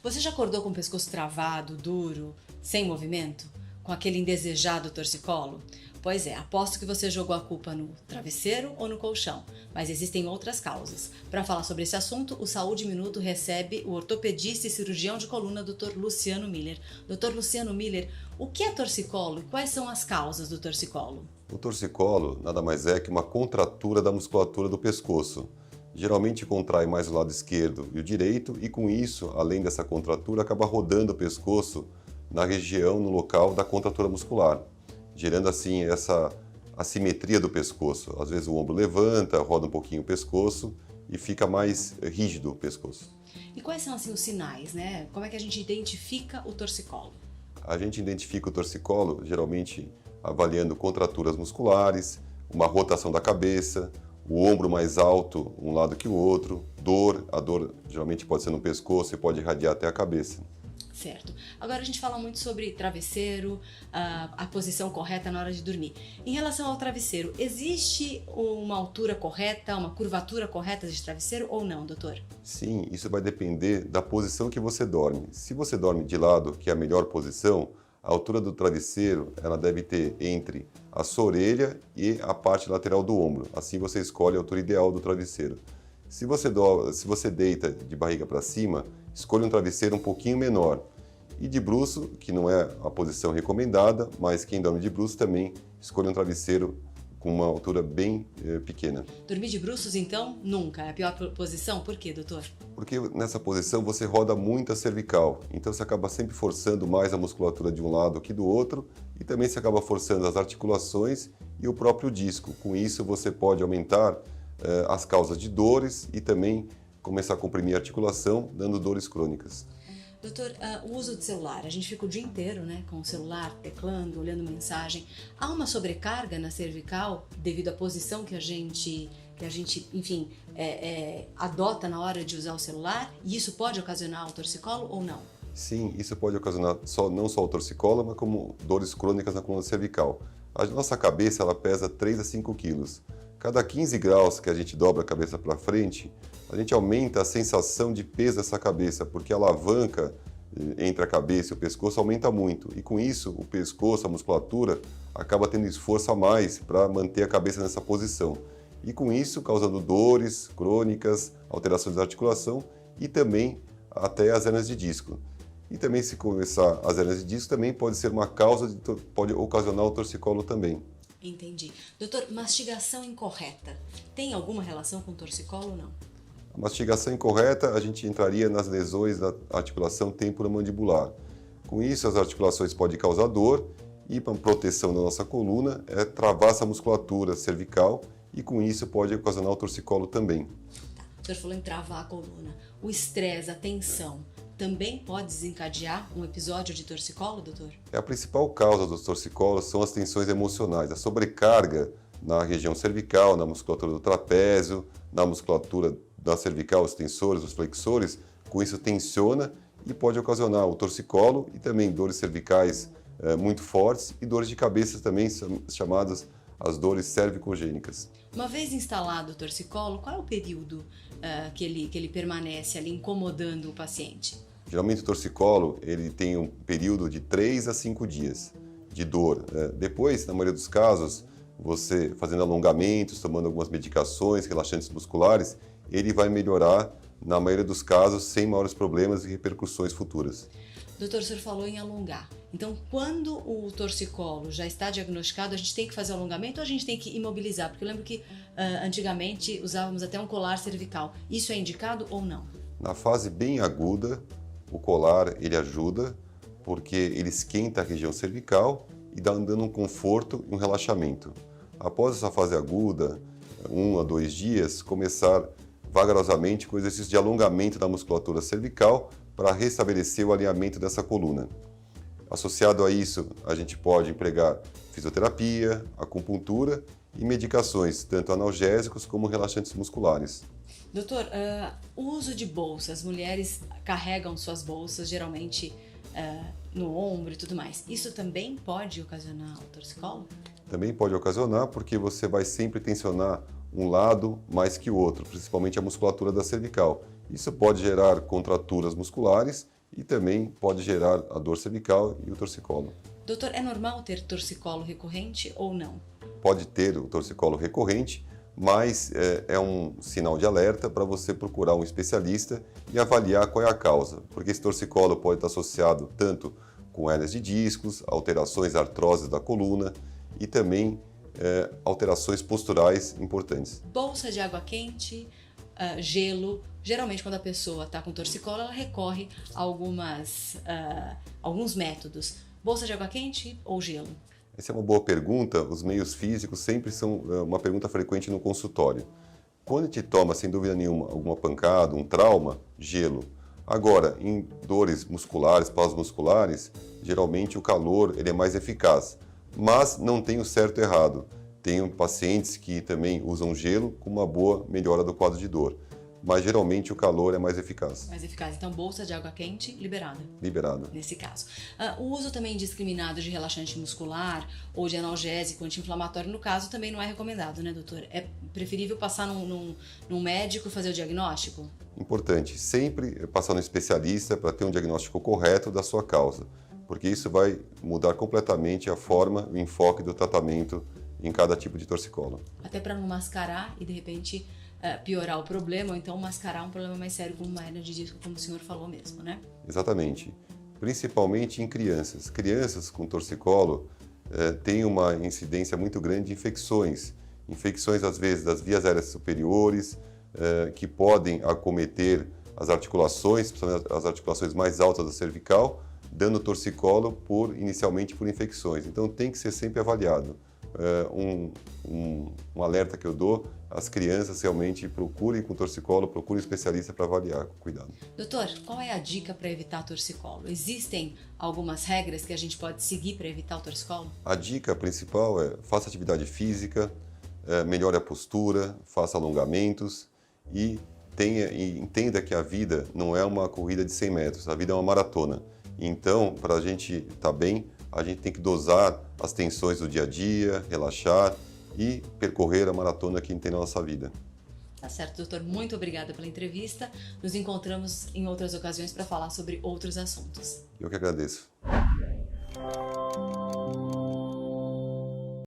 Você já acordou com o pescoço travado, duro, sem movimento? Com aquele indesejado torcicolo? Pois é, aposto que você jogou a culpa no travesseiro ou no colchão, mas existem outras causas. Para falar sobre esse assunto, o Saúde Minuto recebe o ortopedista e cirurgião de coluna, Dr. Luciano Miller. Dr. Luciano Miller, o que é torcicolo e quais são as causas do torcicolo? O torcicolo nada mais é que uma contratura da musculatura do pescoço. Geralmente contrai mais o lado esquerdo e o direito e com isso, além dessa contratura, acaba rodando o pescoço na região, no local da contratura muscular, gerando assim essa assimetria do pescoço. Às vezes o ombro levanta, roda um pouquinho o pescoço e fica mais rígido o pescoço. E quais são assim os sinais, né? Como é que a gente identifica o torcicolo? A gente identifica o torcicolo geralmente avaliando contraturas musculares, uma rotação da cabeça, o ombro mais alto um lado que o outro, dor, a dor geralmente pode ser no pescoço e pode irradiar até a cabeça. Certo. Agora a gente fala muito sobre travesseiro, a posição correta na hora de dormir. Em relação ao travesseiro, existe uma altura correta, uma curvatura correta de travesseiro ou não, doutor? Sim, isso vai depender da posição que você dorme. Se você dorme de lado, que é a melhor posição, a altura do travesseiro ela deve ter entre a sua orelha e a parte lateral do ombro. Assim você escolhe a altura ideal do travesseiro. Se você deita de barriga para cima, escolha um travesseiro um pouquinho menor. E de bruço, que não é a posição recomendada, mas quem dorme de bruço também escolha um travesseiro com uma altura bem pequena. Dormir de bruços, então, nunca. É a pior posição? Por quê, doutor? Porque nessa posição você roda muito a cervical, então você acaba sempre forçando mais a musculatura de um lado que do outro e também você acaba forçando as articulações e o próprio disco. Com isso você pode aumentar as causas de dores e também começar a comprimir a articulação, dando dores crônicas. Doutor, o uso de celular, a gente fica o dia inteiro, né, com o celular, teclando, olhando mensagem. Há uma sobrecarga na cervical devido à posição que a gente enfim, adota na hora de usar o celular? E isso pode ocasionar o torcicolo ou não? Sim, isso pode ocasionar não só o torcicolo, mas como dores crônicas na coluna cervical. A nossa cabeça ela pesa 3 a 5 quilos. Cada 15 graus que a gente dobra a cabeça para frente, a gente aumenta a sensação de peso dessa cabeça, porque a alavanca entre a cabeça e o pescoço aumenta muito. E com isso, o pescoço, a musculatura, acaba tendo esforço a mais para manter a cabeça nessa posição. E com isso, causando dores crônicas, alterações da articulação e também até as hernias de disco. E também, se começar as hernias de disco, também pode ser uma causa, pode ocasionar o torcicolo também. Entendi. Doutor, mastigação incorreta tem alguma relação com torcicolo ou não? A mastigação incorreta, a gente entraria nas lesões da articulação temporomandibular. Com isso, as articulações podem causar dor e, para proteção da nossa coluna, travar essa musculatura cervical e, com isso, pode ocasionar o torcicolo também. Tá. O senhor falou em travar a coluna. O estresse, a tensão, também pode desencadear um episódio de torcicolo, doutor? A principal causa dos torcicolos são as tensões emocionais, a sobrecarga na região cervical, na musculatura do trapézio, na musculatura da cervical, os tensores, os flexores. Com isso tensiona e pode ocasionar o torcicolo e também dores cervicais muito fortes e dores de cabeça também, chamadas as dores cervicogênicas. Uma vez instalado o torcicolo, qual é o período que ele permanece ali incomodando o paciente? Geralmente o torcicolo ele tem um período de 3 a 5 dias de dor. Depois, na maioria dos casos, você fazendo alongamentos, tomando algumas medicações, relaxantes musculares, ele vai melhorar, na maioria dos casos, sem maiores problemas e repercussões futuras. Doutor, o senhor falou em alongar. Então, quando o torcicolo já está diagnosticado, a gente tem que fazer alongamento ou a gente tem que imobilizar? Porque eu lembro que antigamente usávamos até um colar cervical. Isso é indicado ou não? Na fase bem aguda, o colar ele ajuda porque ele esquenta a região cervical e dando um conforto e um relaxamento. Após essa fase aguda, 1 a 2 dias, começar vagarosamente com exercícios de alongamento da musculatura cervical para restabelecer o alinhamento dessa coluna. Associado a isso, a gente pode empregar fisioterapia, acupuntura e medicações, tanto analgésicos como relaxantes musculares. Doutor, o uso de bolsas, as mulheres carregam suas bolsas geralmente no ombro e tudo mais. Isso também pode ocasionar o torcicolo? Também pode ocasionar porque você vai sempre tensionar um lado mais que o outro, principalmente a musculatura da cervical. Isso pode gerar contraturas musculares e também pode gerar a dor cervical e o torcicolo. Doutor, é normal ter torcicolo recorrente ou não? Pode ter o torcicolo recorrente, mas é um sinal de alerta para você procurar um especialista e avaliar qual é a causa, porque esse torcicolo pode estar associado tanto com hérnias de discos, alterações artroses da coluna e também alterações posturais importantes. Bolsa de água quente, gelo. Geralmente, quando a pessoa está com torcicolo, ela recorre a alguns métodos. Bolsa de água quente ou gelo? Essa é uma boa pergunta. Os meios físicos sempre são uma pergunta frequente no consultório. Quando a gente toma, sem dúvida nenhuma, alguma pancada, um trauma, gelo. Agora, em dores musculares, pós-musculares, geralmente o calor ele é mais eficaz. Mas não tem o certo e errado. Tenho pacientes que também usam gelo com uma boa melhora do quadro de dor. Mas geralmente o calor é mais eficaz. Mais eficaz. Então, bolsa de água quente, liberada. Liberada. Nesse caso. O uso também indiscriminado de relaxante muscular ou de analgésico anti-inflamatório, no caso, também não é recomendado, né, doutor? É preferível passar num médico e fazer o diagnóstico? Importante, sempre passar no especialista para ter um diagnóstico correto da sua causa, porque isso vai mudar completamente a forma, o enfoque do tratamento em cada tipo de torcicolo. Até para não mascarar e, de repente, piorar o problema, ou então mascarar um problema mais sério como uma hérnia de disco, como o senhor falou mesmo, né? Exatamente. Principalmente em crianças. Crianças com torcicolo têm uma incidência muito grande de infecções. Infecções, às vezes, das vias aéreas superiores, que podem acometer as articulações, principalmente as articulações mais altas da cervical, dando torcicolo inicialmente por infecções. Então, tem que ser sempre avaliado. Um alerta que eu dou, as crianças realmente procurem com torcicolo, procurem um especialista para avaliar com cuidado. Doutor, qual é a dica para evitar torcicolo? Existem algumas regras que a gente pode seguir para evitar o torcicolo? A dica principal é faça atividade física, melhore a postura, faça alongamentos e entenda que a vida não é uma corrida de 100 metros, a vida é uma maratona. Então, para a gente estar bem, a gente tem que dosar as tensões do dia a dia, relaxar e percorrer a maratona que a gente tem na nossa vida. Tá certo, doutor. Muito obrigada pela entrevista. Nos encontramos em outras ocasiões para falar sobre outros assuntos. Eu que agradeço.